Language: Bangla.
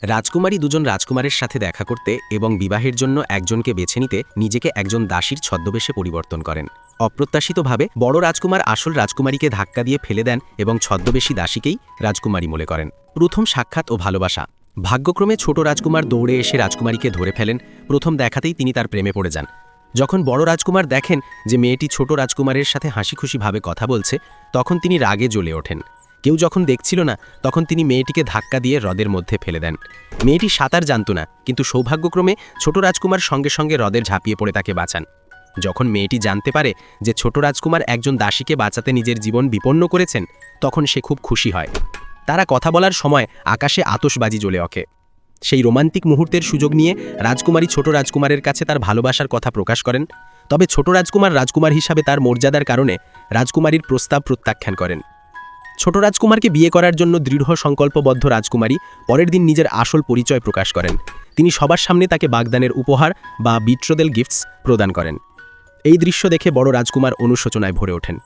রাজকুমারী দুজন রাজকুমারের সাথে দেখা করতে এবং বিবাহের জন্য একজনকে বেছে নিতে নিজেকে একজন দাসীর ছদ্মবেশে পরিবর্তন করেন। অপ্রত্যাশিতভাবে বড় রাজকুমার আসল রাজকুমারীকে ধাক্কা দিয়ে ফেলে দেন এবং ছদ্মবেশী দাসীকেই রাজকুমারী মনে করেন। প্রথম সাক্ষাৎ ও ভালোবাসা। ভাগ্যক্রমে ছোট রাজকুমার দৌড়ে এসে রাজকুমারীকে ধরে ফেলেন। প্রথম দেখাতেই তিনি তার প্রেমে পড়ে যান। যখন বড় রাজকুমার দেখেন যে মেয়েটি ছোট রাজকুমারের সাথে হাসিখুশিভাবে কথা বলছে, তখন তিনি রাগে জ্বলে ওঠেন। কেউ যখন দেখছিল না, তখন তিনি মেয়েটিকে ধাক্কা দিয়ে হ্রদের মধ্যে ফেলে দেন। মেয়েটি সাঁতার জানত না, কিন্তু সৌভাগ্যক্রমে ছোট রাজকুমার সঙ্গে সঙ্গে হ্রদের ঝাঁপিয়ে পড়ে তাকে বাঁচান। যখন মেয়েটি জানতে পারে যে ছোট রাজকুমার একজন দাসীকে বাঁচাতে নিজের জীবন বিপন্ন করেছেন, তখন সে খুব খুশি হয়। তারা কথা বলার সময় আকাশে আতশবাজি জ্বলে ওঠে। সেই রোমান্টিক মুহূর্তের সুযোগ নিয়ে রাজকুমারী ছোট রাজকুমারের কাছে তার ভালোবাসার কথা প্রকাশ করেন। তবে ছোট রাজকুমার রাজকুমার হিসাবে তার মর্যাদার কারণে রাজকুমারীর প্রস্তাব প্রত্যাখ্যান করেন। ছোট রাজকুমারকে বিয়ে করার জন্য দৃঢ় সংকল্পবদ্ধ রাজকুমারী পরের দিন নিজের আসল পরিচয় প্রকাশ করেন। তিনি সবার সামনে তাকে বাগদানের উপহার বা বিট্রোদেল গিফটস প্রদান করেন। এই দৃশ্য দেখে বড় রাজকুমার অনুশোচনায় ভরে ওঠেন।